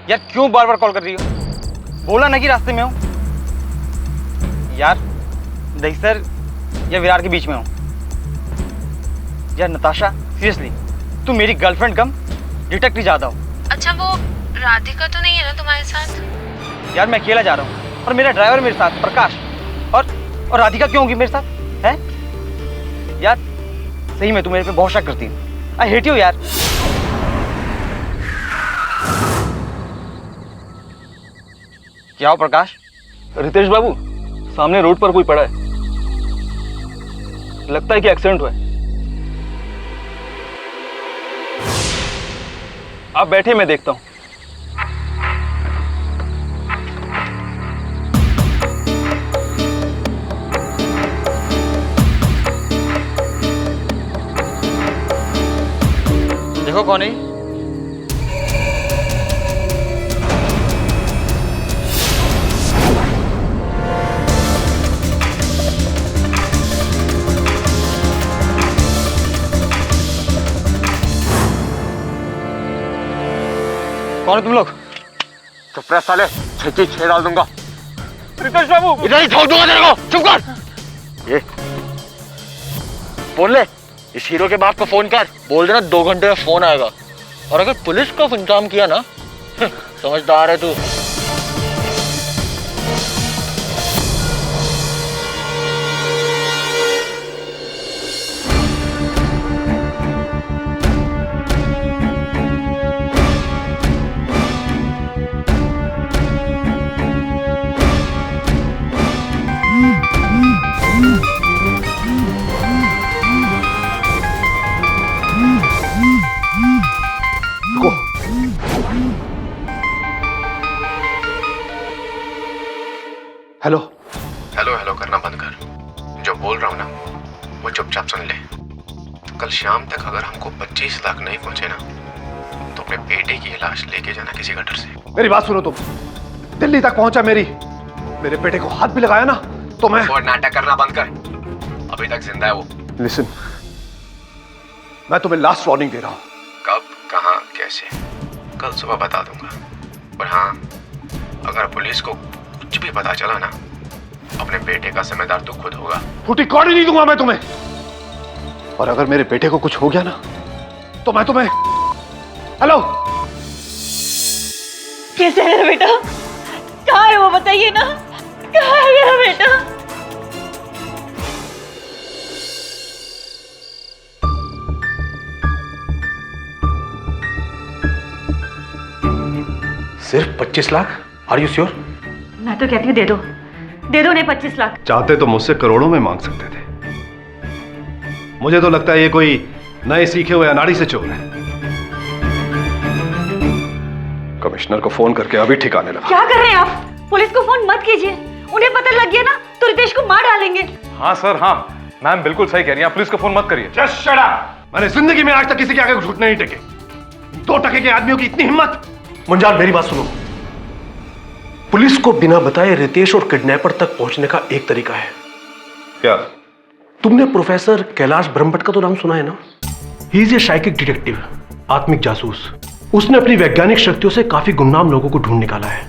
यार क्यों बार बार कॉल कर रही हो? बोला ना कि रास्ते में हूँ। यार दहिसर या विरार के बीच में हूँ। यार नताशा सीरियसली तू मेरी गर्लफ्रेंड कम डिटेक्टिव ज्यादा हो। अच्छा वो राधिका तो नहीं है ना तुम्हारे साथ? यार मैं अकेला जा रहा हूँ और मेरा ड्राइवर मेरे साथ प्रकाश। और राधिका क्यों होगी मेरे साथ है? यार सही में तू मेरे पे बहुत शक करती है। आई हेट यू यार। क्या हो प्रकाश? रितेश बाबू, सामने रोड पर कोई पड़ा है, लगता है कि एक्सीडेंट हुआ है। आप बैठिए, मैं देखता हूं। देखो कौन है? कौन है तुम लोग? चुप रह साले, छह डाल दूंगा। रितेश बाबू इधर ही ठोक दूंगा तेरे को, चुप कर। ये फोन ले, इस हीरो के बाप को फोन कर, बोल देना 2 घंटे में फोन आएगा। और अगर पुलिस को इंतजाम किया ना, समझदार है तू। हेलो हेलो हेलो करना बंद कर। जो बोल रहा हूँ ना वो चुपचाप सुन ले। कल शाम तक अगर हमको 25 लाख नहीं पहुंचे ना तो अपने बेटे की लाश लेके जाना किसी गटर से। मेरी बात सुनो, तुम दिल्ली तक पहुंचा मेरे बेटे को हाथ भी लगाया ना तो मैं। और नाटक करना बंद कर, अभी तक जिंदा है वो। लिसन, मैं तुम्हें लास्ट वार्निंग दे रहा हूं। कब, कहाँ, कैसे, कल सुबह बता दूंगा। और हाँ, अगर पुलिस को कुछ भी पता चला ना, अपने बेटे का जिम्मेदार तू खुद होगा। फूटी कौड़ी नहीं दूंगा मैं तुम्हें। और अगर मेरे बेटे को कुछ हो गया ना तो मैं तुम्हें। हेलो, कैसे है मेरा बेटा? कहाँ है वो बताइए ना, कहाँ है मेरा बेटा? सिर्फ 25 लाख? Are you sure? मैं तो कहती हूँ दे दो उन्हें 25 लाख। चाहते तो मुझसे करोड़ों में मांग सकते थे। मुझे तो लगता है ये कोई नए सीखे हुए अनाड़ी से चोर है। कमिश्नर को फोन करके अभी ठिकाने लगा। क्या कर रहे हैं आप? पुलिस को फोन मत कीजिए, उन्हें पता लग गया ना तो रितेश को मार डालेंगे। हाँ सर, हाँ मैम बिल्कुल सही कह रही हैं, पुलिस को फोन मत करिए। Just shut up. मैंने जिंदगी में आज तक किसी के आगे घुटने नहीं टेके। 2 टके के आदमियों की इतनी हिम्मत। मुंजाल, मेरी बात सुनो। पुलिस को बिना बताए रितेश और किडनैपर तक पहुंचने का एक तरीका है। क्या? तुमने प्रोफेसर कैलाश ब्रह्मभट्ट का तो नाम सुना है ना? He is a psychic detective, आत्मिक जासूस। उसने अपनी वैज्ञानिक शक्तियों से काफी गुमनाम लोगों को ढूंढ निकाला है।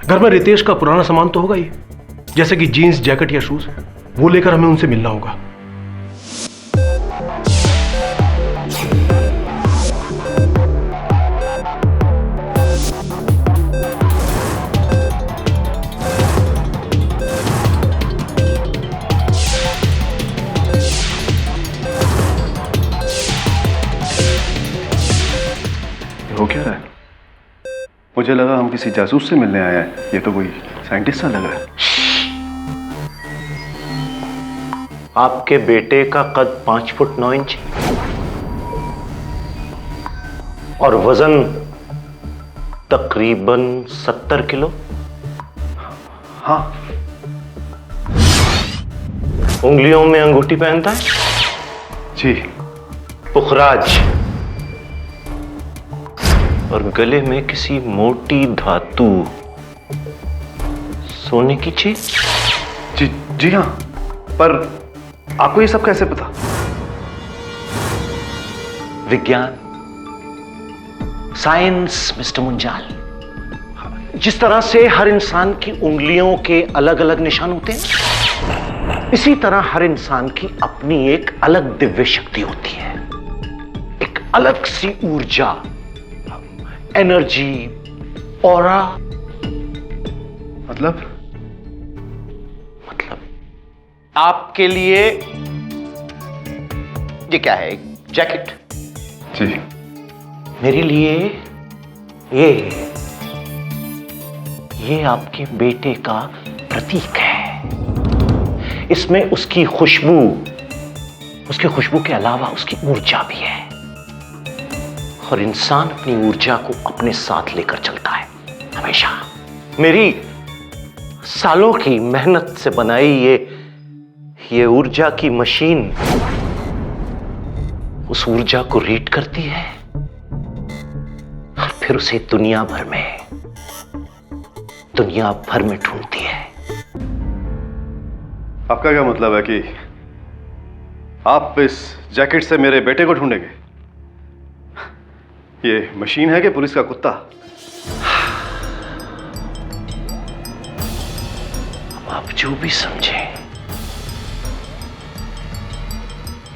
घर में रितेश का पुराना सामान तो होगा ही, जैसे कि जीन्स, जैकेट या शूज। वो लेकर हमें उनसे मिलना होगा। हो क्या रहा है? मुझे लगा हम किसी जासूस से मिलने आए हैं, ये तो कोई साइंटिस्ट सा लग रहा है। आपके बेटे का कद 5 फुट 9 इंच और वजन तकरीबन 70 किलो। हाँ। उंगलियों में अंगूठी पहनता है? जी। पुखराज। और गले में किसी मोटी धातु, सोने की चीज? जी हाँ, पर आपको ये सब कैसे पता? विज्ञान, साइंस मिस्टर मुंजाल। जिस तरह से हर इंसान की उंगलियों के अलग अलग निशान होते हैं, इसी तरह हर इंसान की अपनी एक अलग दिव्य शक्ति होती है, एक अलग सी ऊर्जा, एनर्जी, ऑरा। मतलब आपके लिए ये क्या है, एक जैकेट? जी। मेरे लिए ये आपके बेटे का प्रतीक है। इसमें उसकी खुशबू के अलावा उसकी ऊर्जा भी है, और इंसान अपनी ऊर्जा को अपने साथ लेकर चलता है हमेशा। मेरी सालों की मेहनत से बनाई ये ऊर्जा की मशीन उस ऊर्जा को रीड करती है और फिर उसे दुनिया भर में ढूंढती है। आपका क्या मतलब है कि आप इस जैकेट से मेरे बेटे को ढूंढेंगे? ये मशीन है कि पुलिस का कुत्ता? आप जो भी समझे,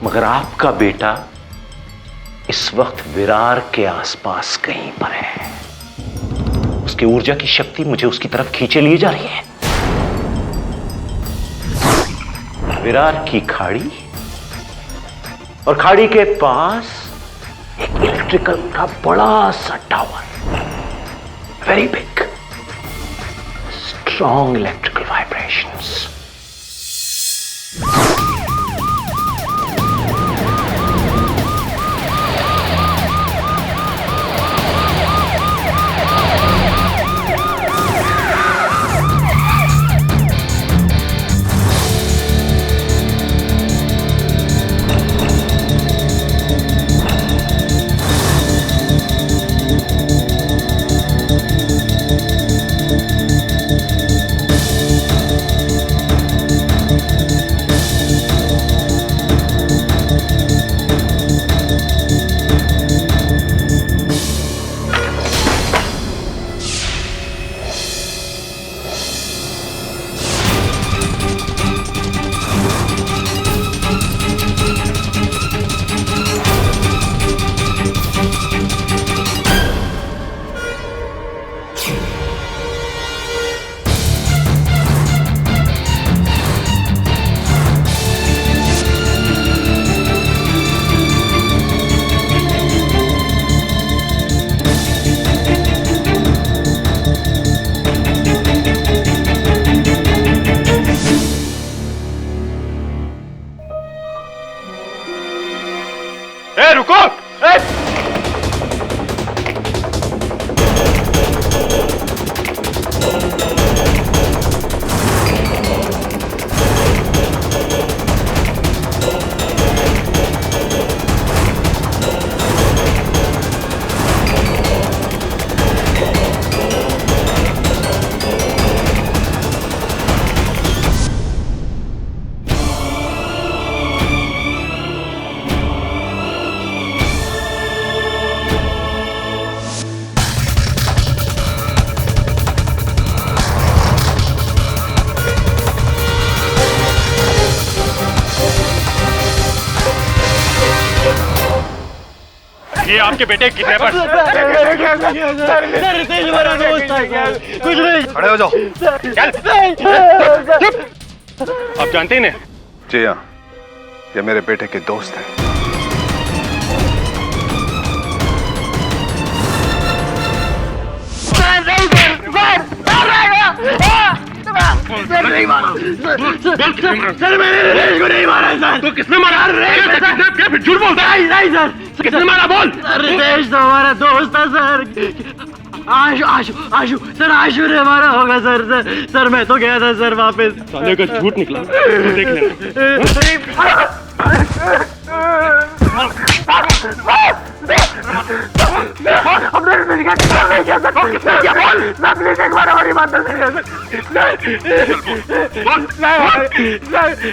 मगर आपका बेटा इस वक्त विरार के आसपास कहीं पर है। उसकी ऊर्जा की शक्ति मुझे उसकी तरफ खींचे लिए जा रही है। विरार की खाड़ी, और खाड़ी के पास एक इलेक्ट्रिकल का बड़ा सा tower, very big, strong electrical vibrations. रुको! ये आपके बेटे किडनैपर। खड़े हो जाओ। चल। चुप। आप जानते ही नहीं? जी हाँ, ये मेरे बेटे के दोस्त हैं। सर नहीं मारा। सर मैंने रमेश को नहीं मारा सर। तो किसने मारा? फिर झूठ बोलता है। नहीं सर, किसने मारा बोल। रितेश तो हमारा दोस्त था सर। आशु सर, आशु ने मारा होगा सर। सर मैं तो गया था सर वापस। साले का झूठ निकला, देख लेना।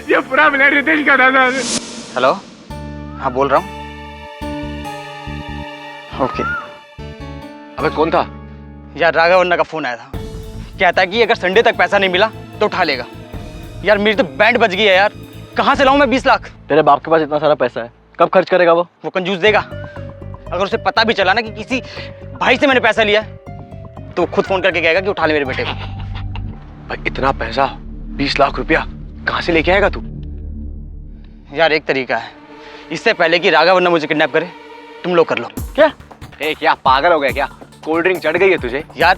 ये पूरा मिनट रितेश का था सर। हेलो, हाँ बोल रहा हूँ। ओके। अबे कौन था? यार राघव अन्ना का फोन आया था। कहता है कि अगर संडे तक पैसा नहीं मिला तो उठा लेगा। यार मेरी तो बैंड बज गई है यार, कहाँ से लाऊं मैं 20 लाख? तेरे बाप के पास इतना सारा पैसा है, कब खर्च करेगा वो कंजूस देगा। अगर उसे पता भी चला ना कि किसी भाई से मैंने पैसा लिया तो वो खुद फोन करके कहेगा कि उठा ले मेरे बेटे को। भाई इतना पैसा 20 लाख रुपया कहाँ से लेके आएगा तू? यार एक तरीका है, इससे पहले कि राघव वरना मुझे किडनैप करे तुम लोग कर लो। क्या क्या पागल हो गया क्या? कोल्ड ड्रिंक चढ़ गई है तुझे? यार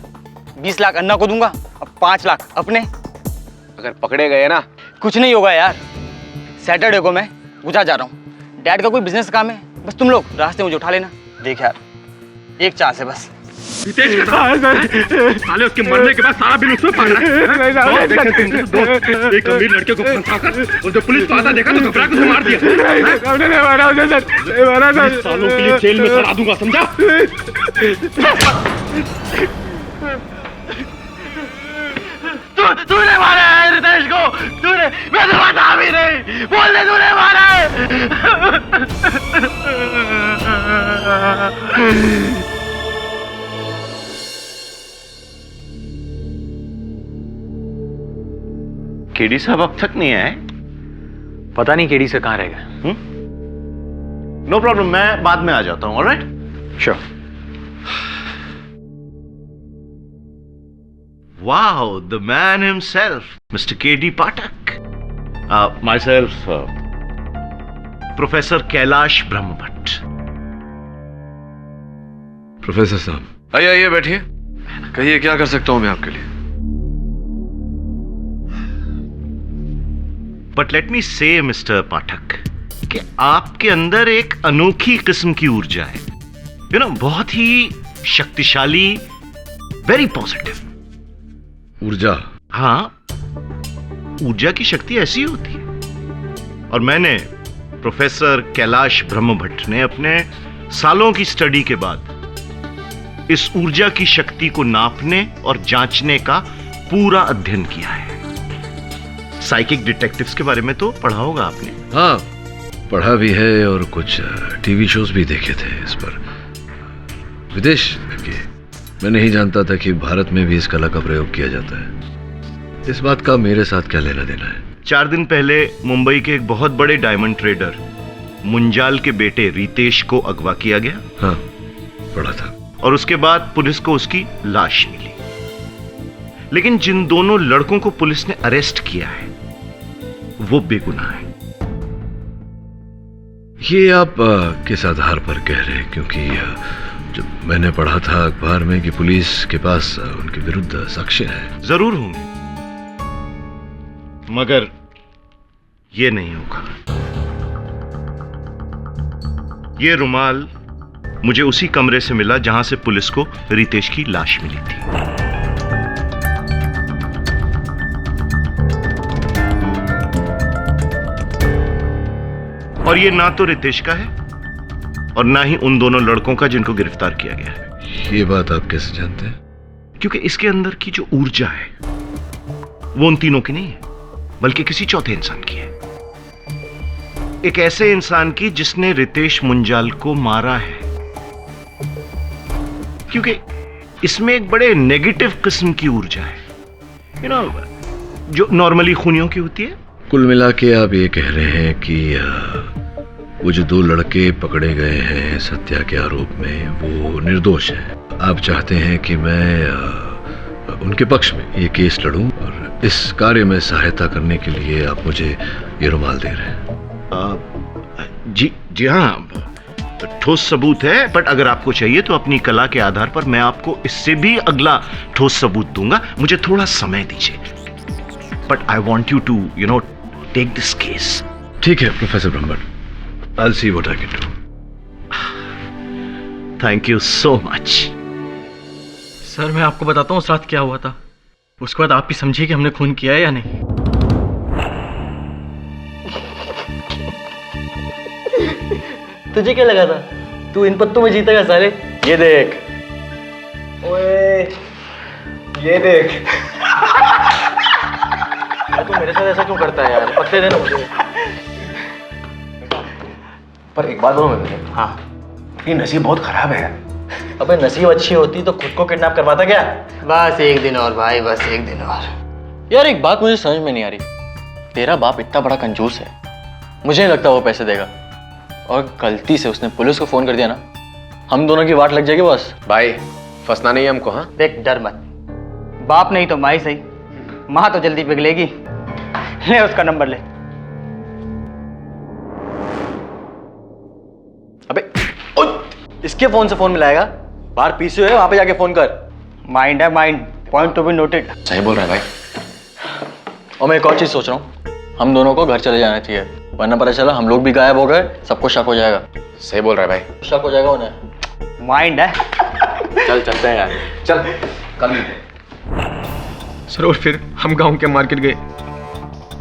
20 लाख अन्ना को दूंगा और 5 लाख अपने। अगर पकड़े गए ना कुछ नहीं होगा यार, सैटरडे को मैं गुजरात जा रहा हूँ, डैड का कोई बिजनेस काम है, बस तुम लोग रास्ते मुझे उठा लेना। देख यार एक चांस है बस। रितेश साले उसके मरने के बाद सारा बिल उसमें पड़ रहा है। एक अमीर लड़के को फंसाकर और जब पुलिस को आता देखा तो घबरा के उसे मार दिया। सालों के लिए जेल में सड़ा दूंगा, समझा? तूने मारा है रितेश को, तूने, मैं तो बता भी नहीं, बोल दे तूने मारा है। केडी साहब अब तक नहीं आए? पता नहीं केडी से कहाँ रह गए। नो प्रॉब्लम, मैं बाद में आ जाता हूँ। Alright, sure. Wow, the man himself, Mr. K.D. Pathak. Myself, Professor Kailash Brahmabhat. Professor साहब आइए आइए बैठिए, कहिए क्या कर सकता हूं मैं आपके लिए? But let me say, Mr. Pathak, कि आपके अंदर एक अनोखी किस्म की ऊर्जा है, बहुत ही शक्तिशाली, वेरी पॉजिटिव ऊर्जा। हाँ, ऊर्जा की शक्ति ऐसी होती है। और मैंने प्रोफेसर कैलाश ब्रह्मभट्ट ने अपने सालों की स्टडी के बाद इस ऊर्जा की शक्ति को नापने और जांचने का पूरा अध्ययन किया है। साइकिक डिटेक्टिव्स के बारे में तो पढ़ा होगा आपने। हाँ पढ़ा भी है और कुछ टीवी शोज भी देखे थे इस पर। विदेश के मैं नहीं जानता था कि भारत में भी इस कला का प्रयोग किया जाता है। इस बात का मेरे साथ क्या लेना देना है? 4 दिन पहले मुंबई के एक बहुत बड़े डायमंड ट्रेडर मुंजाल के बेटे रितेश को अगवा किया गया। हाँ पढ़ा था। और उसके बाद पुलिस को उसकी लाश मिली। लेकिन जिन दोनों लड़कों को पुलिस ने अरेस्ट किया है वो बेगुनाह है। ये आप किस आधार पर कह रहे हैं? क्योंकि जब मैंने पढ़ा था अखबार में कि पुलिस के पास उनके विरुद्ध साक्ष्य है। जरूर होंगे, मगर ये नहीं होगा। ये रुमाल मुझे उसी कमरे से मिला जहां से पुलिस को रितेश की लाश मिली थी। और ये ना तो रितेश का है और ना ही उन दोनों लड़कों का जिनको गिरफ्तार किया गया है। ये बात आप कैसे जानते हैं? क्योंकि इसके अंदर की जो ऊर्जा है वो उन तीनों की नहीं है, बल्कि किसी चौथे इंसान की है। एक ऐसे इंसान की जिसने रितेश मुंजाल को मारा है। क्योंकि इसमें एक बड़े नेगेटिव किस्म की ऊर्जा है, जो नॉर्मली खूनियों की होती है। कुल मिला के आप ये कह रहे हैं कि वो जो 2 लड़के पकड़े गए हैं हत्या के आरोप में वो निर्दोष हैं। आप चाहते हैं कि मैं उनके पक्ष में ये केस लड़ूं और इस कार्य में सहायता करने के लिए आप मुझे ये रुमाल दे रहे हैं। जी हाँ, ठोस सबूत है। बट अगर आपको चाहिए तो अपनी कला के आधार पर मैं आपको इससे भी अगला ठोस सबूत दूंगा। मुझे थोड़ा समय दीजिए। But I want you to take this case. ठीक है professor Brahmbhatt, I'll see what I can do. Thank you so much. Sir मैं आपको बताता हूँ उस रात क्या हुआ था, उसके बाद आप भी समझिए कि हमने खून किया है या नहीं। तुझे क्या लगा था तू इन पत्तों में जीतेगा साले? ये देख, ओए ये देख। तू मेरे साथ ऐसा क्यों करता है यार? पत्ते देना मुझे। पर एक बात बोलूं मैं तुझे, हाँ, ये नसीब बहुत खराब है यार। अबे नसीब अच्छी होती तो खुद को किडनैप करवाता क्या? बस एक दिन और भाई, बस एक दिन और। यार एक बात मुझे समझ में नहीं आ रही, तेरा बाप इतना बड़ा कंजूस है, मुझे नहीं लगता वो पैसे देगा। और गलती से उसने पुलिस को फोन कर दिया ना, हम दोनों की वाट लग जाएगी बस। भाई फंसना नहीं है हमको। हाँ देख डर मत, बाप नहीं तो माई सही, माँ तो जल्दी पिघलेगी। ले उसका नंबर ले। अबे इसके फोन से फोन मिलाएगा? बाहर पीछे है, वहां पे जाके फोन कर। माइंड है mind, point to be noted. सही बोल रहा है भाई। और मैं एक और चीज सोच रहा हूँ, हम दोनों को घर चले जाना चाहिए, वरना पता चला हम लोग भी गायब हो गए, सबको शक हो जाएगा। सही बोल रहा है भाई। शक हो जाएगा उन्हें। माइंड है। चल चलते हैं यार, चल कल मिलते हैं। सर और फिर हम गांव के मार्केट गए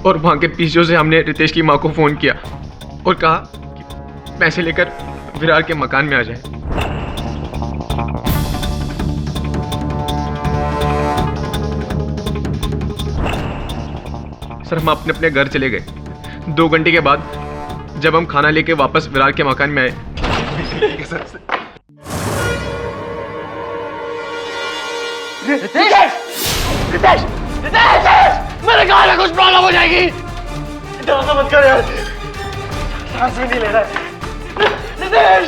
और वहां के पीछे से हमने रितेश की माँ को फोन किया और कहा कि पैसे लेकर विरार के मकान में आ जाए। सर हम अपने अपने घर चले गए। 2 घंटे के बाद जब हम खाना लेके वापस विरार के मकान में आए, रितेश! मेरे गाल में कुछ प्रॉब्लम हो जाएगी। इतना मत कर यार, सांस भी नहीं ले रहा है। रितेश!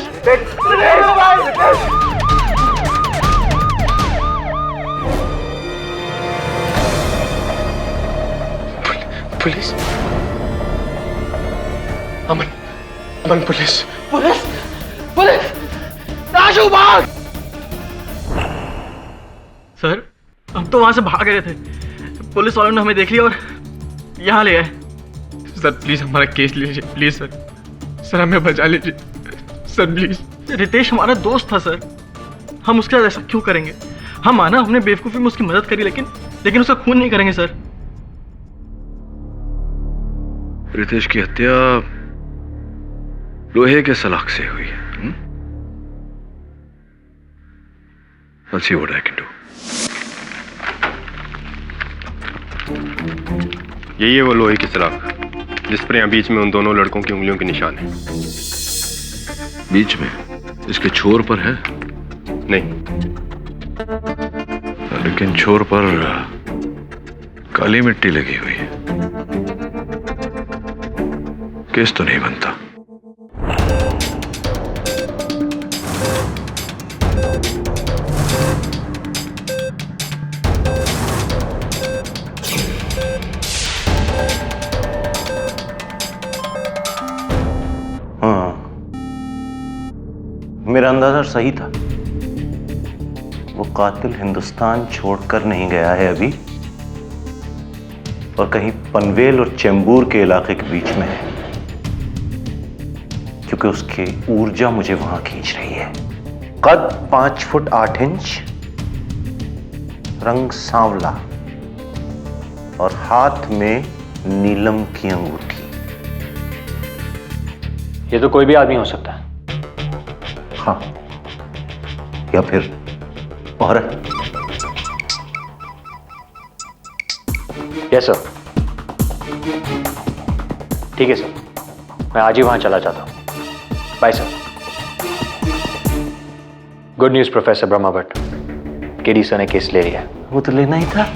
पुलिस? अमन, अमन पुलिस। पुलिस! पुलिस! राजू भाग! सर हम तो वहां से भाग रहे थे, पुलिस वालों ने हमें देख लिया और यहाँ ले आए। सर प्लीज हमारा केस लीजिए, प्लीज सर। सर हमें बचा लीजिए सर, प्लीज। रितेश हमारा दोस्त था सर, हम उसके साथ ऐसा क्यों करेंगे? हम माना हमने बेवकूफी में उसकी मदद करी, लेकिन उसका खून नहीं करेंगे सर। रितेश की हत्या लोहे के सलाख से हुई है। I'll see what I can do. यही है वो लोहे की सलाख जिस पर यहाँ बीच में उन दोनों लड़कों की उंगलियों के निशान हैं। बीच में इसके छोर पर है? नहीं, लेकिन छोर पर काली मिट्टी लगी हुई है, केस तो नहीं बनता। मेरा अंदाजा सही था, वो कातिल हिंदुस्तान छोड़कर नहीं गया है अभी, और कहीं पनवेल और चेंबूर के इलाके के बीच में है, क्योंकि उसकी ऊर्जा मुझे वहां खींच रही है। कद 5 फुट 8 इंच, रंग सांवला और हाथ में नीलम की अंगूठी। ये तो कोई भी आदमी हो सकता है। हाँ, या फिर औरत। Yes sir. ठीक है सर, मैं आज ही वहां चला जाता हूं। Bye sir. Good news professor Brahma Bhatt, KD sir ने केस ले लिया। वो तो लेना ही था,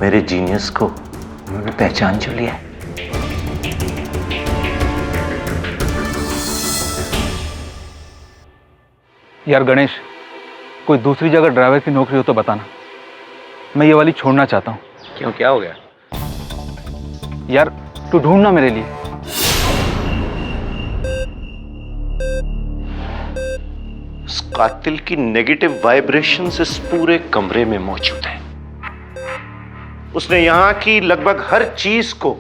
मेरे जीनियस को उन्होंने पहचान जो लिया है। यार गणेश, कोई दूसरी जगह ड्राइवर की नौकरी हो तो बताना, मैं ये वाली छोड़ना चाहता हूँ। क्यों, क्या हो गया? यार तू ढूंढना मेरे लिए। उस कातिल की नेगेटिव वाइब्रेशंस इस पूरे कमरे में मौजूद है। उसने यहां की लगभग हर चीज को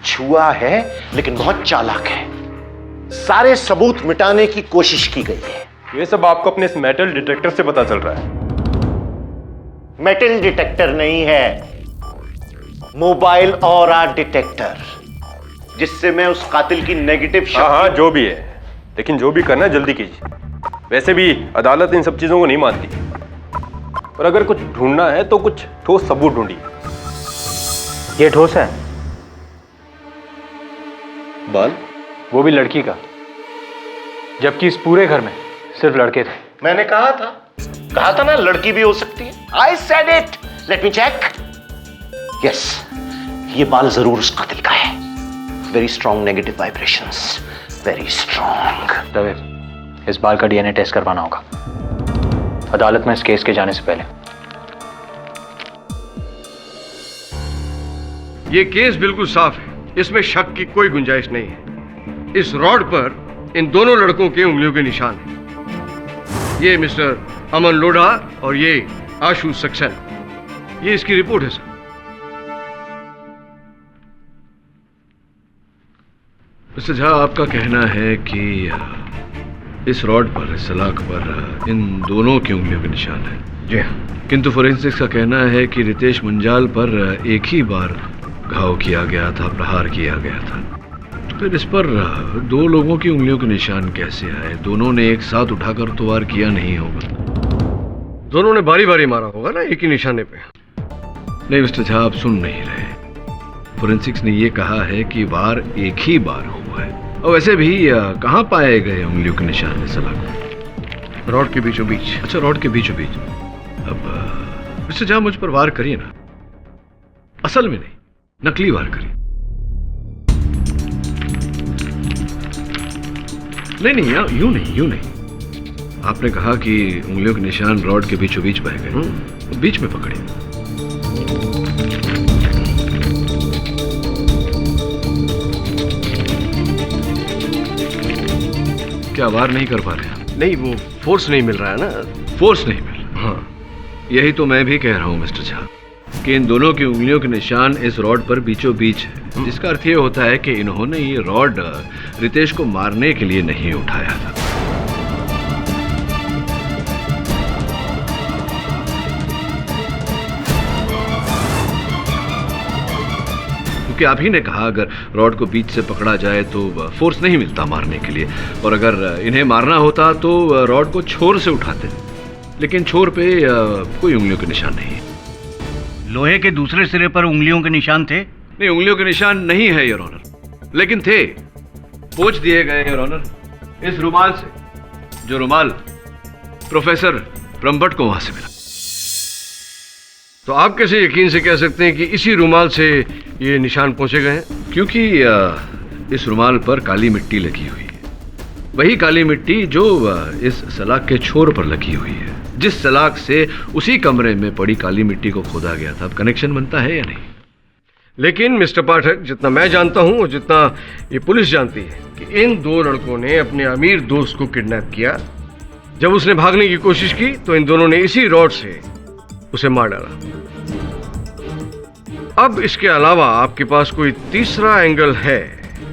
छुआ है, लेकिन बहुत चालाक है। सारे सबूत मिटाने की कोशिश की गई है। ये सब आपको अपने इस मेटल डिटेक्टर से पता चल रहा है? मेटल डिटेक्टर नहीं है, मोबाइल ऑरा डिटेक्टर, जिससे मैं उस कातिल की नेगेटिव हाँ जो भी है, लेकिन जो भी करना है जल्दी कीजिए। वैसे भी अदालत इन सब चीजों को नहीं मानती, और अगर कुछ ढूंढना है तो कुछ ठोस सबूत ढूंढिए। ये ठोस है। बाल? वो भी लड़की का, जबकि इस पूरे घर में सिर्फ लड़के थे। मैंने कहा था ना लड़की भी हो सकती है। I said it. Let me check. Yes, ये बाल जरूर उस कातिल का है। Very strong negative vibrations, very strong. Dave, इस बाल का डीएनए टेस्ट करवाना होगा अदालत में इस केस के जाने से पहले। ये केस बिल्कुल साफ है, इसमें शक की कोई गुंजाइश नहीं है। इस रॉड पर इन दोनों लड़कों के उंगलियों के निशान हैं। ये मिस्टर अमन लोढ़ा और ये आशु सक्सेना। ये इसकी रिपोर्ट है सर। मिस्टर झा, आपका कहना है कि इस रॉड पर, इस सलाख पर इन दोनों की उंगलियों के निशान हैं। जी हाँ। किंतु फोरेंसिक्स का कहना है कि रितेश मुंजाल पर एक ही बार घाव किया गया था, प्रहार किया गया था। तो फिर इस पर दो लोगों की उंगलियों के निशान कैसे आए? दोनों ने एक साथ उठाकर तो वार किया नहीं होगा। दोनों ने बारी बारी मारा होगा ना एक ही निशाने पे। नहीं मिस्टर झा, आप सुन नहीं रहे। फोरेंसिक्स ने ये कहा है कि वार एक ही बार हुआ है। और वैसे भी कहाँ पाए गए उंगलियों के निशान इस सलाख? रॉड के बीचों बीच। अच्छा, रॉड के बीचों बीच। अब मिस्टर झा, मुझ पर वार करिए ना, असल में नहीं, नकली वार करिए। नहीं, यूं नहीं। आपने कहा कि उंगलियों के निशान रॉड के बीचों बीच पाए गए, तो बीच में पकड़िए। क्या वार नहीं कर पा रहे हैं? नहीं, वो फोर्स नहीं मिल रहा है ना। फोर्स नहीं मिल रहा? हाँ, यही तो मैं भी कह रहा हूं मिस्टर झा कि इन दोनों की उंगलियों के निशान इस रॉड पर बीचों बीच है, जिसका अर्थ ये होता है कि इन्होंने ये रॉड रितेश को मारने के लिए नहीं उठाया था। क्योंकि आप ही ने कहा अगर रॉड को बीच से पकड़ा जाए तो फोर्स नहीं मिलता मारने के लिए, और अगर इन्हें मारना होता तो रॉड को छोर से उठाते, लेकिन छोर पे कोई उंगलियों के निशान नहीं है। लोहे के दूसरे सिरे पर उंगलियों के निशान थे? नहीं, उंगलियों के निशान नहीं है योर ऑनर, लेकिन थे, पोंछ दिए गए योर ऑनर, इस रुमाल से, जो रुमाल प्रोफेसर ब्रह्मभट्ट को वहां से मिला। तो आप कैसे यकीन से कह सकते हैं कि इसी रुमाल से ये निशान पहुंचे गए हैं? क्योंकि इस रुमाल पर काली मिट्टी लगी हुई है, वही काली मिट्टी जो इस सलाख के छोर पर लगी हुई है, जिस सलाख से उसी कमरे में पड़ी काली मिट्टी को खोदा गया था। अब कनेक्शन बनता है या नहीं? लेकिन मिस्टर पाठक, जितना मैं जानता हूं और जितना ये पुलिस जानती है कि इन दो लड़कों ने अपने अमीर दोस्त को किडनैप किया। जब उसने भागने की कोशिश की तो इन दोनों ने इसी रॉड से उसे मार डाला। अब इसके अलावा आपके पास कोई तीसरा एंगल है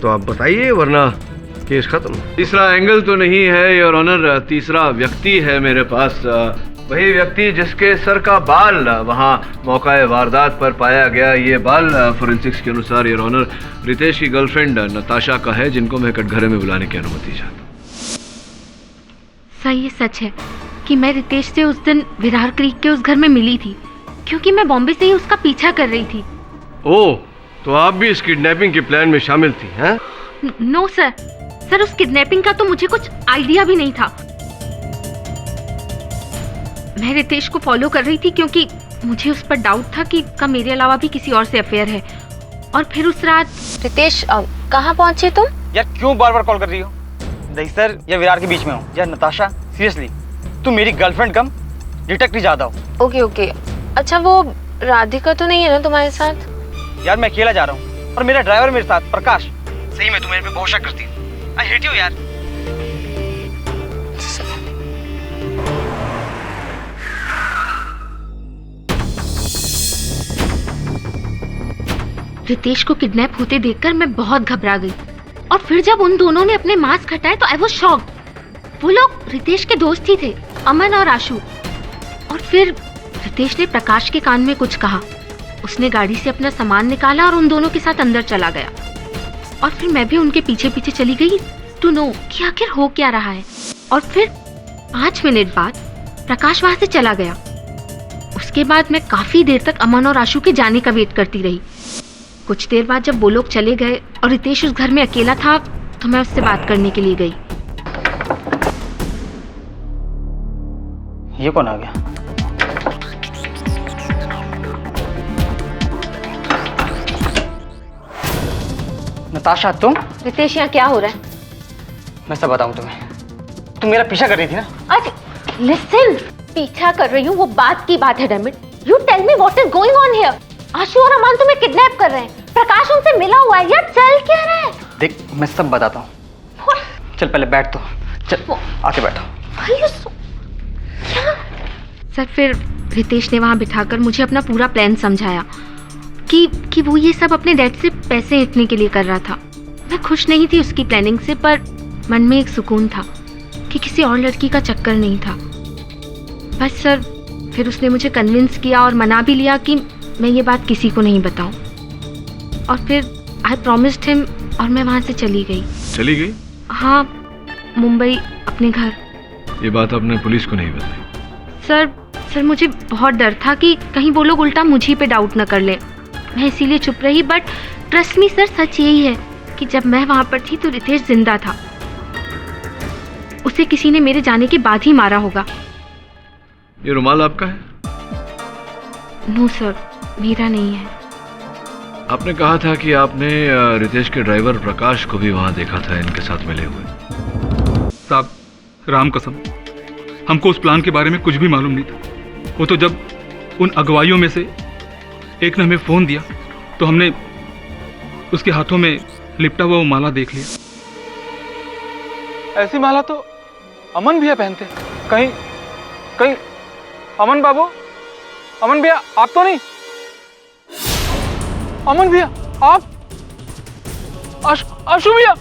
तो आप बताइए, वरना केस खत्म। तीसरा एंगल तो नहीं है योर ऑनर, तीसरा व्यक्ति है मेरे पास, वही व्यक्ति जिसके सर का बाल वहां मौका वारदात पर पाया गया। ये बाल फोरेंसिक्स के अनुसार योर ऑनर रितेश की गर्लफ्रेंड नताशा का है, जिनको मैं कटघरे में बुलाने की अनुमति चाहता हूँ। सर, ये सच है कि मैं रितेश से उस दिन विरार क्रीक के उस घर में मिली थी, क्योंकि मैं बॉम्बे से ही उसका पीछा कर रही थी। ओह, तो आप भी इस किडनैपिंग के प्लान में शामिल थी? हैं? नो सर, उस किडनैपिंग का तो मुझे कुछ आइडिया भी नहीं था। मैं रितेश को फॉलो कर रही थी क्योंकि मुझे उस पर डाउट था कि का मेरे अलावा भी किसी और से अफेयर है। और फिर उस रात रितेश, कहाँ पहुंचे तुम? यार क्यों बार बार कॉल कर रही हो? दहिसर या विरार के बीच में हो। यार नताशा, सीरियसली तुम मेरी गर्लफ्रेंड कम डिटेक्टिव ज्यादा हो। ओके। अच्छा, वो राधिका तो नहीं है ना तुम्हारे साथ? यार मैं अकेला जा रहा हूँ और मेरा ड्राइवर मेरे साथ प्रकाश। सही में तुम मेरे पे बहुत शक करती हो। आई हेट यू यार। रितेश को किडनैप होते देखकर मैं बहुत घबरा गई, और फिर जब उन दोनों ने अपने मास्क हटाए तो आई वाज शॉक्ड। वो लोग रितेश के दोस्त ही थे, अमन और आशु। और फिर रितेश ने प्रकाश के कान में कुछ कहा। उसने गाड़ी से अपना सामान निकाला और उन दोनों के साथ अंदर चला गया। और फिर मैं भी उनके पीछे पीछे चली गई टू नो कि आखिर हो क्या रहा है। और फिर 5 मिनट बाद प्रकाश वहां से चला गया। उसके बाद मैं काफी देर तक अमन और आशु के जाने का वेट करती रही। कुछ देर बाद जब वो लोग चले गए और रितेश उस घर में अकेला था तो मैं उससे बात करने के लिए गई। ये कौन आ गया? नताशा तुम? रितेश, यहाँ क्या हो रहा है? मैं सब बताऊं तुम्हें। तुम मेरा पीछा कर रही थी ना? अरे लिसन, पीछा कर रही हूँ वो बात की बात है damn it. You tell me what is going on here. Ashu और अमन तुम्हें किडनैप कर रहे हैं। प्रकाश उनसे मिला हुआ है यार, चल क्या रहा है? देख मैं सब बताता हूँ। चल पहले बैठ तो, चल आके बैठो। क्या? सर फिर रितेश ने वहाँ बिठाकर मुझे अपना पूरा प्लान समझाया कि वो ये सब अपने डैड से पैसे ऐंठने के लिए कर रहा था। मैं खुश नहीं थी उसकी प्लानिंग से, पर मन में एक सुकून था कि किसी और लड़की का चक्कर नहीं था। बस सर फिर उसने मुझे कन्विंस किया और मना भी लिया कि मैं ये बात किसी को नहीं बताऊं। और फिर आई प्रॉमिस्ड हिम और मैं वहाँ से चली गई। चली गई? हाँ, मुंबई अपने घर। ये बात आपने पुलिस को नहीं बताई? सर मुझे बहुत डर था कि कहीं वो लोग उल्टा मुझी पे डाउट न कर ले। मैं इसीलिए चुप रही। बट ट्रस्ट मी सर, सच यही है कि जब मैं वहाँ पर थी तो रितेश जिंदा था। उसे किसी ने मेरे जाने के बाद ही मारा होगा। ये रुमाल आपका है? नो सर, मेरा नहीं है। आपने कहा था कि आपने रितेश के ड्राइवर प्रकाश को भी वहां देखा था इनके साथ मिले हुए। साहब राम कसम, हमको उस प्लान के बारे में कुछ भी मालूम नहीं था। वो तो जब उन अगुवाइयों में से एक ने हमें फ़ोन दिया तो हमने उसके हाथों में लिपटा हुआ वो माला देख लिया। ऐसी माला तो अमन भैया पहनते। कहीं कहीं अमन बाबू, अमन भैया आप तो नहीं? अमन भैया आप? आशु भैया?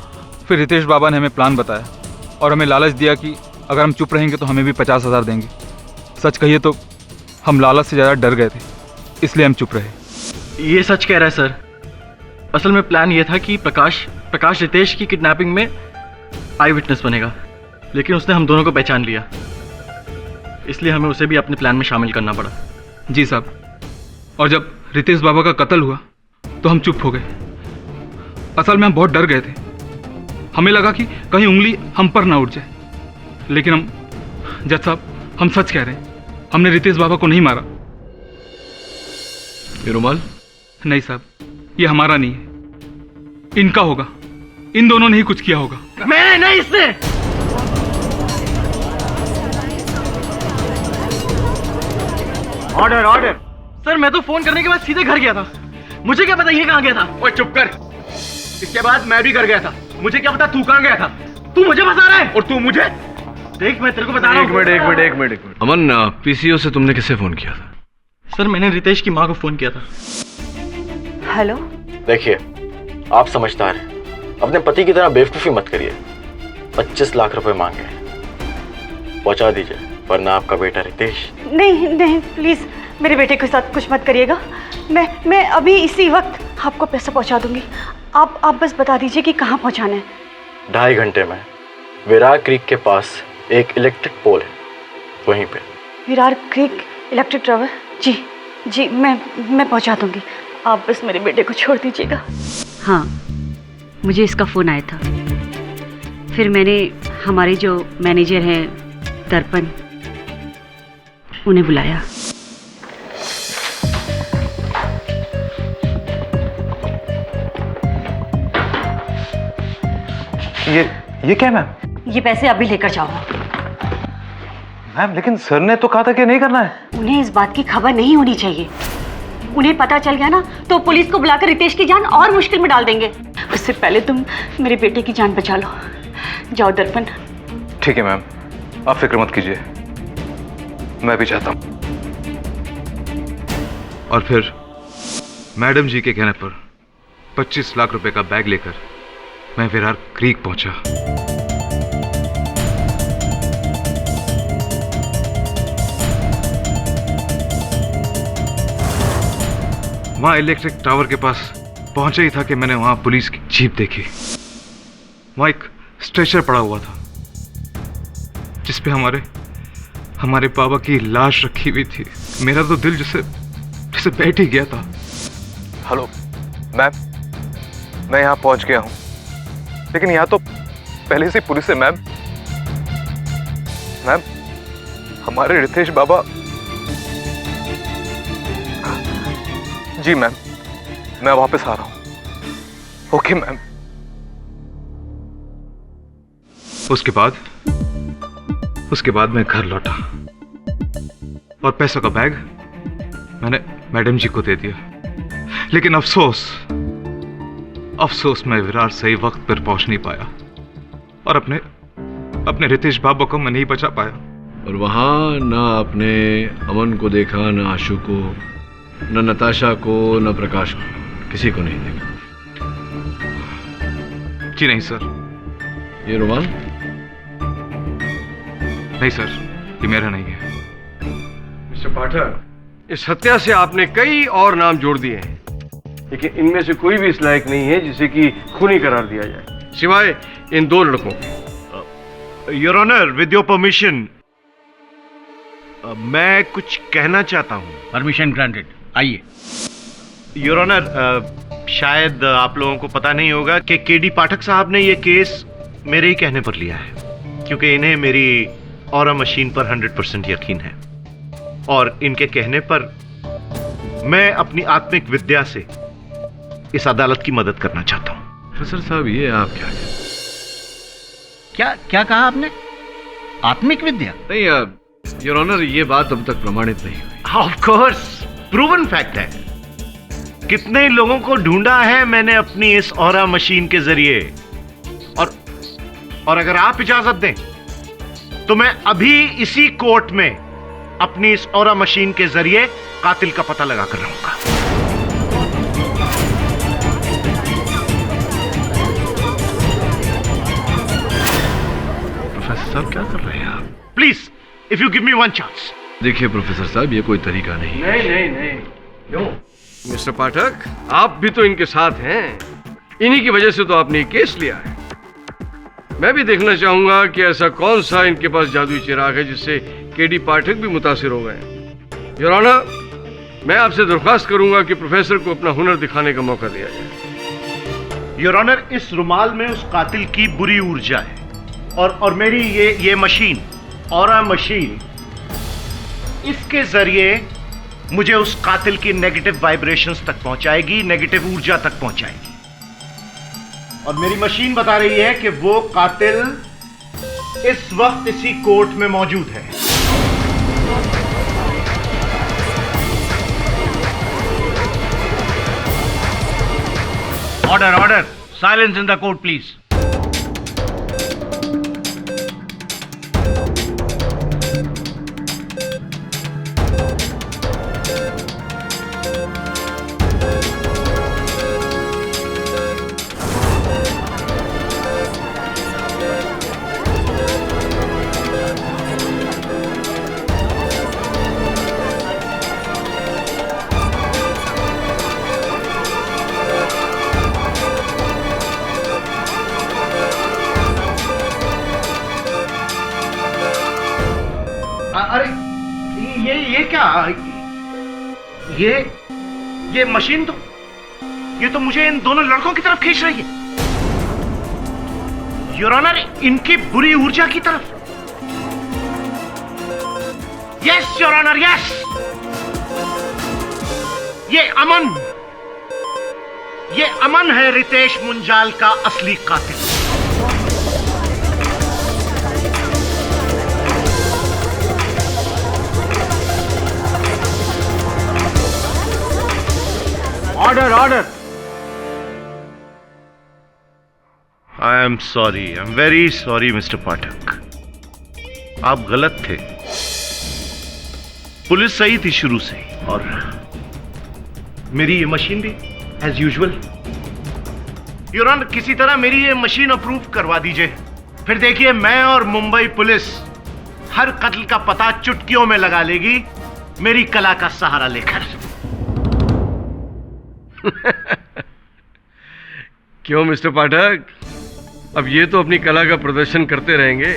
फिर रितेश बाबा ने हमें प्लान बताया और हमें लालच दिया कि अगर हम चुप रहेंगे तो हमें भी 50,000 देंगे। सच कहिए तो हम लालच से ज़्यादा डर गए थे, इसलिए हम चुप रहे। ये सच कह रहा है सर। असल में प्लान ये था कि प्रकाश रितेश की किडनैपिंग में आई विटनेस बनेगा, लेकिन उसने हम दोनों को पहचान लिया, इसलिए हमें उसे भी अपने प्लान में शामिल करना पड़ा। जी साहब, और जब रितेश बाबा का कत्ल हुआ तो हम चुप हो गए। असल में हम बहुत डर गए थे। हमें लगा कि कहीं उंगली हम पर ना उठ जाए, लेकिन हम जज साहब हम सच कह रहे हैं, हमने रितेश बाबा को नहीं मारा। ये रुमाल? नहीं साहब, ये हमारा नहीं है, इनका होगा। इन दोनों ने ही कुछ किया होगा। मैंने नहीं, इसने। Order order. सर मैं तो फोन करने के बाद सीधे घर गया था, मुझे क्या पता ये कहाँ गया था। ओए चुप कर। इसके बाद मैं भी घर गया था, मुझे क्या पता तू कहाँ गया था। तू मुझे बता रहा है और तू मुझे। देख मैं तेरे को बता रहा हूँ। एक मिनट। अमन, पीसीओ से तुमने किसे फोन किया था? सर मैंने रितेश की माँ को फोन किया था। हेलो। देखिए आप समझदार हैं, अपने पति की तरह बेवकूफी मत करिए। 25 लाख रुपए मांगे, पहुंचा दीजिए, वरना आपका बेटा रितेश। नहीं नहीं प्लीज, मेरे बेटे के साथ कुछ मत करिएगा। मैं अभी इसी वक्त आपको पैसा पहुंचा दूंगी। आप बस बता दीजिए कि कहाँ पहुंचाना है। 2.5 घंटे में विरार क्रीक के पास एक इलेक्ट्रिक पोल है, वहीं पे। Virar creek electric tower? जी मैं पहुंचा दूंगी। आप बस मेरे बेटे को छोड़ दीजिएगा। हाँ, मुझे इसका फ़ोन आया था, फिर मैंने हमारे जो मैनेजर हैं दर्पण, उन्हें बुलाया। ये क्या मैम? ये पैसे अभी लेकर जाओ। मैम लेकिन सर ने तो कहा था कि नहीं करना है। उन्हें इस बात की खबर नहीं होनी चाहिए। उन्हें पता चल गया ना तो पुलिस को बुलाकर रितेश की जान और मुश्किल में डाल देंगे। उससे पहले तुम मेरे बेटे की जान बचा लो। जाओ दर्पण। ठीक है मैम, आप फिक्र मत कीजिए, मैं भी चाहता हूँ। और फिर मैडम जी के कहने पर 25 लाख रुपए का बैग लेकर मैं विरार क्रीक पहुंचा। वहां इलेक्ट्रिक टावर के पास पहुंचा ही था कि मैंने वहां पुलिस की जीप देखी। वहां एक स्ट्रेचर पड़ा हुआ था जिसपे हमारे बाबा की लाश रखी हुई थी। मेरा तो दिल जैसे बैठ ही गया था। हेलो मैम, मैं यहाँ पहुंच गया हूँ, लेकिन यहाँ तो पहले से पुलिस है मैम। हमारे रितेश बाबा। जी मैम, मैं वापस आ रहा हूं। Okay ma'am. उसके बाद मैं घर लौटा और पैसों का बैग मैंने मैडम जी को दे दिया। लेकिन अफसोस मैं विरार सही वक्त पर पहुंच नहीं पाया और अपने रितेश बाबा को मैं नहीं बचा पाया। और वहां ना आपने अमन को देखा, ना आशु को, ना नताशा को, ना प्रकाश को, किसी को नहीं देखा। जी नहीं सर। ये रुमाल? नहीं सर, ये मेरा नहीं है। मिस्टर पाठक, इस हत्या से आपने कई और नाम जोड़ दिए हैं, लेकिन इनमें से कोई भी इस लायक नहीं है जिसे कि खूनी करार दिया जाए, सिवाय इन दो लड़कों के। Your honour, with your permission, मैं कुछ कहना चाहता हूं। परमिशन ग्रांटेड, आइए। योर ऑनर, शायद आप लोगों को पता नहीं होगा कि केडी पाठक साहब ने यह केस मेरे ही कहने पर लिया है, क्योंकि इन्हें मेरी ऑरा मशीन पर 100% यकीन है और इनके कहने पर मैं अपनी आत्मिक विद्या से इस अदालत की मदद करना चाहता हूं। प्रोफेसर साहब, ये आप क्या कहा आपने? आत्मिक विद्या? नहीं योर ऑनर, ये बात अब तक प्रमाणित नहीं हुई। ऑफ कोर्स, प्रूवन फैक्ट है। कितने लोगों को ढूंढा है मैंने अपनी इस ऑरा मशीन के जरिए, और अगर आप इजाजत दें तो मैं अभी इसी कोर्ट में अपनी इस ऑरा मशीन के जरिए कातिल का पता लगा कर रहूंगा। प्रोफेसर साहब, क्या कर रहे हैं आप? Please, if you give me one chance. देखिए प्रोफेसर साहब, ये कोई तरीका नहीं है। नहीं। क्यों? मिस्टर पाठक, आप भी तो इनके साथ हैं, इन्हीं की वजह से तो आपने केस लिया है। मैं भी देखना चाहूंगा कि ऐसा कौन सा इनके पास जादुई चिराग है जिससे केडी पाठक भी मुतासिर हो गए। योर ऑनर, मैं आपसे दरख्वास्त करूंगा कि प्रोफेसर को अपना हुनर दिखाने का मौका दिया जाए। योर ऑनर, इस रुमाल में उस कातिल की बुरी ऊर्जा है और मेरी ये मशीन, ऑरा मशीन, इसके जरिए मुझे उस कातिल की नेगेटिव वाइब्रेशंस तक पहुंचाएगी, नेगेटिव ऊर्जा तक पहुंचाएगी। और मेरी मशीन बता रही है कि वो कातिल इस वक्त इसी कोर्ट में मौजूद है। Order, silence in the court please. अरे ये क्या? ये मशीन तो मुझे इन दोनों लड़कों की तरफ खींच रही है। योर ऑनर, इनकी बुरी ऊर्जा की तरफ। Yes your honour, yes. ये अमन है रितेश मुंजाल का असली कातिल। Order. I am sorry, I am very sorry Mister Pathak, आप गलत थे। पुलिस सही थी शुरू से और मेरी ये मशीन भी एज यूजुअल। योर ऑनर, किसी तरह मेरी ये मशीन अप्रूव करवा दीजिए, फिर देखिए मैं और मुंबई पुलिस हर कत्ल का पता चुटकियों में लगा लेगी, मेरी कला का सहारा लेकर। क्यों मिस्टर पाठक, अब ये तो अपनी कला का प्रदर्शन करते रहेंगे,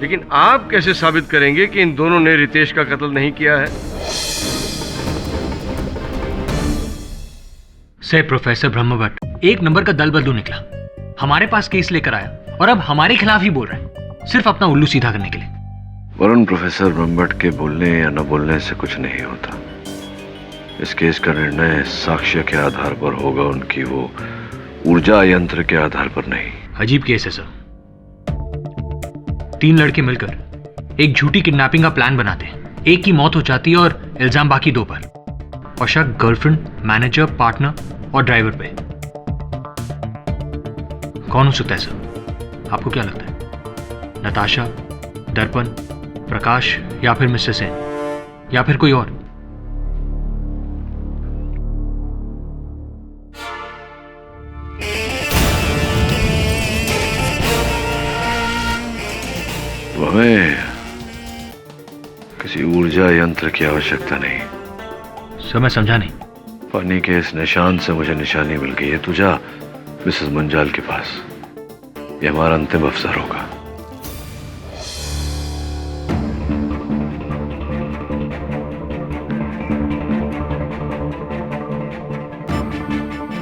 लेकिन आप कैसे साबित करेंगे कि इन दोनों ने रितेश का कत्ल नहीं किया है? से प्रोफेसर ब्रह्मभट्ट एक नंबर का दल बदलू निकला, हमारे पास केस लेकर आया और अब हमारे खिलाफ ही बोल रहा है, सिर्फ अपना उल्लू सीधा करने के लिए। वरुण, प्रोफेसर ब्रह्मभट्ट के बोलने या न बोलने से कुछ नहीं होता। इस केस का निर्णय साक्ष्य के आधार पर होगा, उनकी वो ऊर्जा यंत्र के आधार पर नहीं। अजीब केस है सर। 3 लड़के मिलकर एक झूठी किडनैपिंग का प्लान बनाते, एक की मौत हो जाती है और इल्जाम बाकी 2 पर, और शक गर्लफ्रेंड, मैनेजर, पार्टनर और ड्राइवर पे। कौन हो सकता है सर? आपको क्या लगता है? नताशा, दर्पण, प्रकाश या फिर मिस्टर सेन या फिर कोई और? हमें किसी ऊर्जा यंत्र की आवश्यकता नहीं। सर मैं समझा नहीं। पानी के इस निशान से मुझे निशानी मिल गई है। तू जा मिसेस मुंजाल के पास, ये हमारा अंतिम अवसर होगा।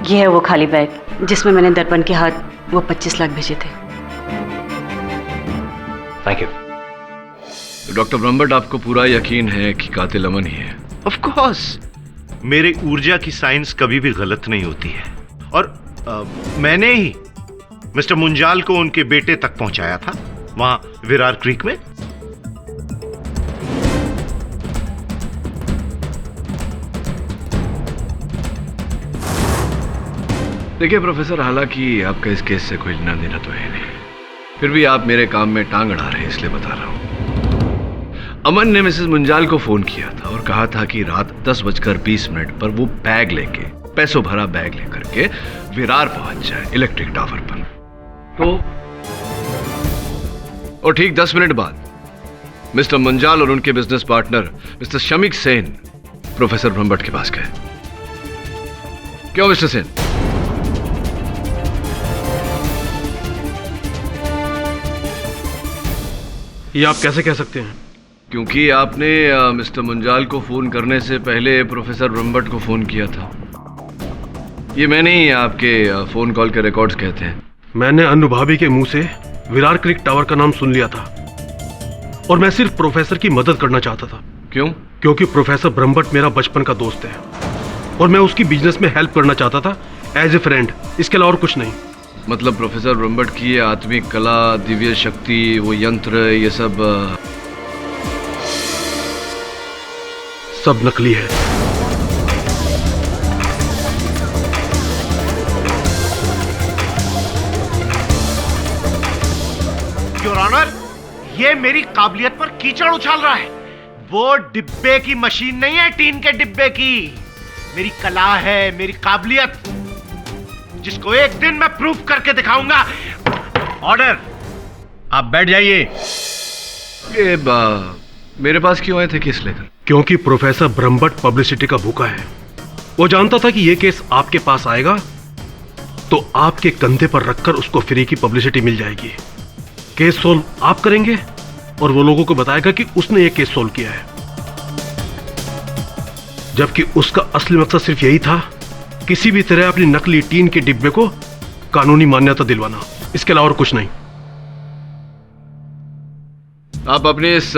ये है वो खाली बैग जिसमें मैंने दर्पण के हाथ वो 25 लाख भेजे थे। Thank you. डॉक्टर ब्रह्मभट्ट, आपको पूरा यकीन है कि कातिल अमन ही है? ऑफ कोर्स, मेरे ऊर्जा की साइंस कभी भी गलत नहीं होती है, और मैंने ही मिस्टर मुंजाल को उनके बेटे तक पहुंचाया था, वहां विरार क्रीक में। देखिए प्रोफेसर, हालांकि आपका इस केस से कोई लेना देना तो है नहीं, फिर भी आप मेरे काम में टांग अड़ा रहे हैं, इसलिए बता रहा हूं। अमन ने मिसेस मुंजाल को फोन किया था और कहा था कि रात 10:20 पर वो बैग लेके, पैसों भरा बैग लेकर के विरार पहुंच जाए इलेक्ट्रिक टावर पर। तो और ठीक 10 मिनट बाद मिस्टर मुंजाल और उनके business partner mister Shamik Sen professor Brahmbhatt के पास गए। क्यों मिस्टर सेन? ये आप कैसे कह सकते हैं? क्योंकि आपने मिस्टर मुंजाल को फोन करने से पहले प्रोफेसर ब्रह्मभट्ट को फोन किया था। ये मैंने ही आपके फोन कॉल के रिकॉर्ड्स कहते हैं। मैंने अनुभवी के मुंह से विरार क्रीक टावर का नाम सुन लिया था, और मैं सिर्फ प्रोफेसर की मदद करना चाहता था। क्यों? क्योंकि प्रोफेसर ब्रह्मभट्ट मेरा बचपन का दोस्त है, और मैं उसकी बिजनेस में हेल्प करना चाहता था एज ए फ्रेंड, इसके अलावा और कुछ नहीं। मतलब प्रोफेसर ब्रह्मभट्ट की ये आत्मिक कला, दिव्य शक्ति, वो यंत्र, ये सब नकली है। योर ऑनर, ये मेरी काबिलियत पर कीचड़ उछाल रहा है। वो डिब्बे की मशीन नहीं है, टीन के डिब्बे की। मेरी कला है, मेरी काबिलियत, जिसको एक दिन मैं प्रूफ करके दिखाऊंगा। ऑर्डर, आप बैठ जाइए। ये मेरे पास क्यों आए थे केस लेकर? क्योंकि प्रोफेसर ब्रह्मभट्ट पब्लिसिटी का भूखा है। वो जानता था कि ये केस आपके पास आएगा तो आपके कंधे पर रखकर उसको फ्री की पब्लिसिटी मिल जाएगी। केस सोल्व आप करेंगे और वो लोगों को बताएगा कि उसने ये केस सोल्व किया है, जबकि उसका असली मकसद सिर्फ यही था, किसी भी तरह अपनी नकली टीन के डिब्बे को कानूनी मान्यता दिलवाना, इसके अलावा और कुछ नहीं। आप अपने इस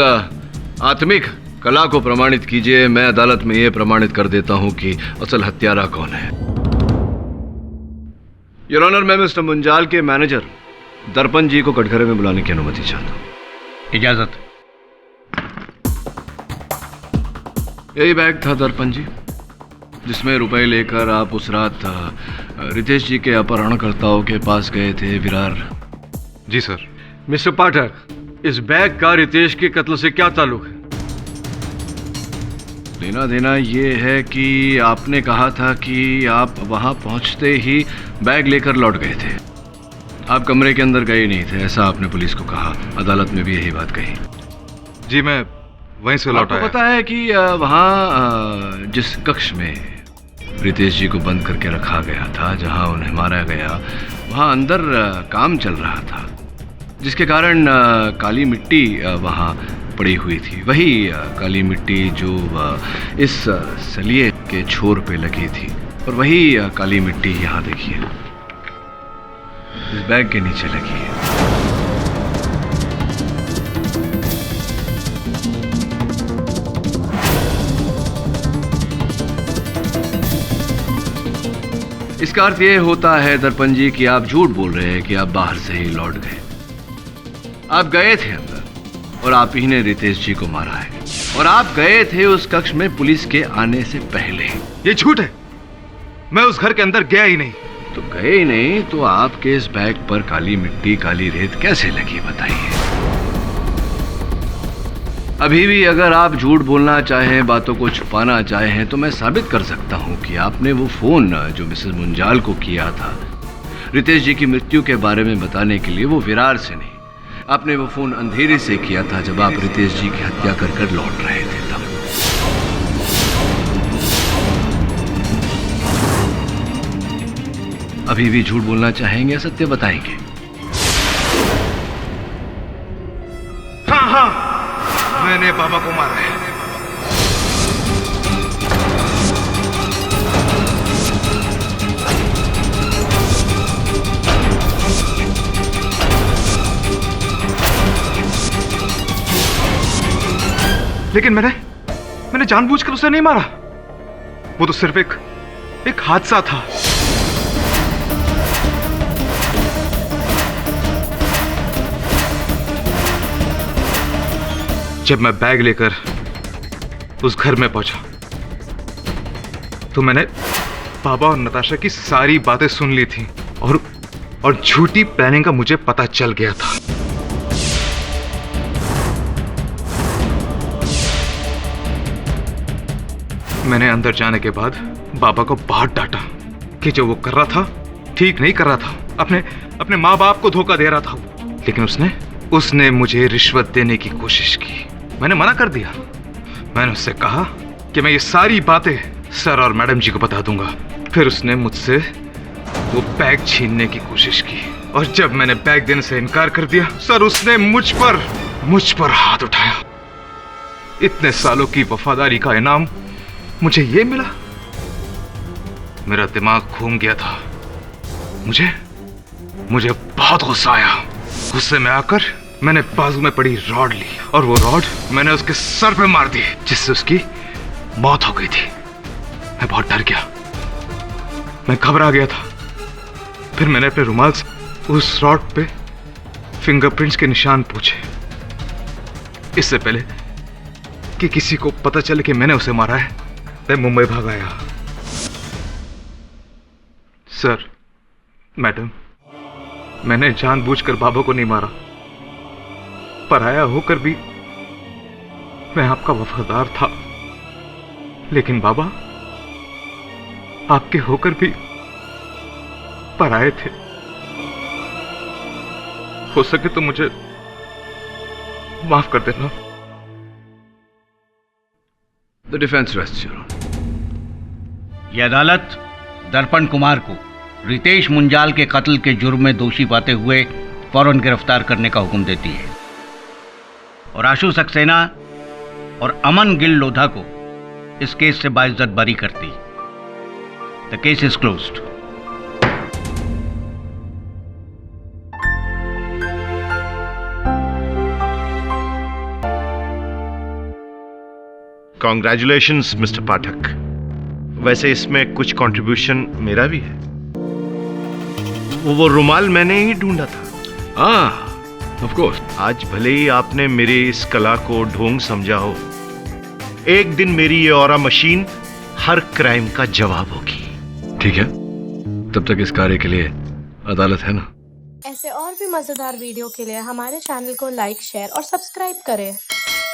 आत्मिक कला को प्रमाणित कीजिए। मैं अदालत में यह प्रमाणित कर देता हूं कि असल हत्यारा कौन है। योर ऑनर, मैं मिस्टर मुंजाल के मैनेजर दर्पण जी को कटघरे में बुलाने की अनुमति चाहता हूं। इजाजत। यही बैग था दर्पण जी, जिसमें रुपए लेकर आप उस रात रितेश जी के अपहरणकर्ताओं के पास गए थे विरार। जी सर। मिस्टर पाठक, इस बैग का रितेश के कत्ल से क्या ताल्लुक है? लेना देना ये है कि आपने कहा था कि आप वहां पहुंचते ही बैग लेकर लौट गए थे। आप कमरे के अंदर गए नहीं थे, ऐसा आपने पुलिस को कहा। अदालत में भी यही बात कही। जी, मैं वहीं से लौटा। आपको पता है कि वहां जिस कक्ष में रितेश जी को बंद करके रखा गया था, जहां उन्हें मारा गया, वहां अंदर काम चल रहा था, जिसके कारण काली मिट्टी वहां पड़ी हुई थी। वही काली मिट्टी जो इस सलिए के छोर पे लगी थी, और वही काली मिट्टी यहाँ देखिए इस बैग के नीचे लगी है। इसका अर्थ यह होता है दर्पण जी कि आप झूठ बोल रहे हैं कि आप बाहर से ही लौट गए। आप गए थे अंदर और आप ही ने रितेश जी को मारा है, और आप गए थे उस कक्ष में पुलिस के आने से पहले। ये झूठ है, मैं उस घर के अंदर गया ही नहीं। तो गए ही नहीं तो आपके इस बैग पर काली मिट्टी काली रेत कैसे लगी बताइए। अभी भी अगर आप झूठ बोलना चाहें, बातों को छुपाना चाहें, तो मैं साबित कर सकता हूं कि आपने वो फोन जो मिसेस मुंजाल को किया था रितेश जी की मृत्यु के बारे में बताने के लिए, वो विरार से नहीं, आपने वो फोन अंधेरे से किया था जब आप रितेश जी की हत्या कर लौट रहे थे तब। अभी भी झूठ बोलना चाहेंगे या सत्य बताएंगे? हाँ, मैंने बाबा को मारा है। लेकिन मैंने जानबूझकर उसे नहीं मारा। वो तो सिर्फ एक हादसा था। जब मैं बैग लेकर उस घर में पहुंचा तो मैंने बाबा और नताशा की सारी बातें सुन ली थी और झूठी प्लानिंग का मुझे पता चल गया था। मैंने अंदर जाने के बाद बाबा को बहुत डांटा कि जो वो कर रहा था ठीक नहीं कर रहा था। अपने माँ बाप को धोखा दे रहा था। लेकिन उसने मुझे रिश्वत देने की कोशिश की। मैंने मना कर दिया। मैंने उससे कहा कि मैं ये सारी बातें सर और मैडम जी को बता दूंगा। फिर उसने मुझसे वो बैग छीनने की कोशिश की, और जब मैंने बैग देने से इनकार कर दिया, सर उसने मुझ पर हाथ उठाया। इतने सालों की वफादारी का इनाम मुझे ये मिला। मेरा दिमाग घूम गया था। मुझे बहुत गुस्सा आया। गुस्से में आकर मैंने बाजू में पड़ी रॉड ली, और वो रॉड मैंने उसके सर पे मार दी, जिससे उसकी मौत हो गई थी। मैं बहुत डर गया, मैं घबरा गया था। फिर मैंने अपने रुमाल से उस रॉड पे फिंगरप्रिंट्स के निशान पूछे, इससे पहले कि किसी को पता चले कि मैंने उसे मारा है। मैं मुंबई भाग आया। सर, मैडम, मैंने जानबूझकर बाबा को नहीं मारा। पराया होकर भी मैं आपका वफादार था। लेकिन बाबा आपके होकर भी पराए थे। हो सके तो मुझे माफ कर देना। The defense rests, Your Honor. ये अदालत दर्पण कुमार को रितेश मुंजाल के कत्ल के जुर्म में दोषी पाते हुए फौरन गिरफ्तार करने का हुक्म देती है, और आशु सक्सेना और अमन गिल लोधा को इस केस से बाइज्जत बरी करती। The case is closed. Congratulations Mister Pathak. वैसे इसमें कुछ कंट्रीब्यूशन मेरा भी है। वो रुमाल मैंने ही ढूंढा था। Of course. आज भले ही आपने मेरी इस कला को ढोंग समझा हो, एक दिन मेरी ये ऑरा मशीन हर क्राइम का जवाब होगी। ठीक है, तब तक इस कार्य के लिए अदालत है ना। ऐसे और भी मजेदार वीडियो के लिए हमारे चैनल को लाइक, शेयर और सब्सक्राइब करें।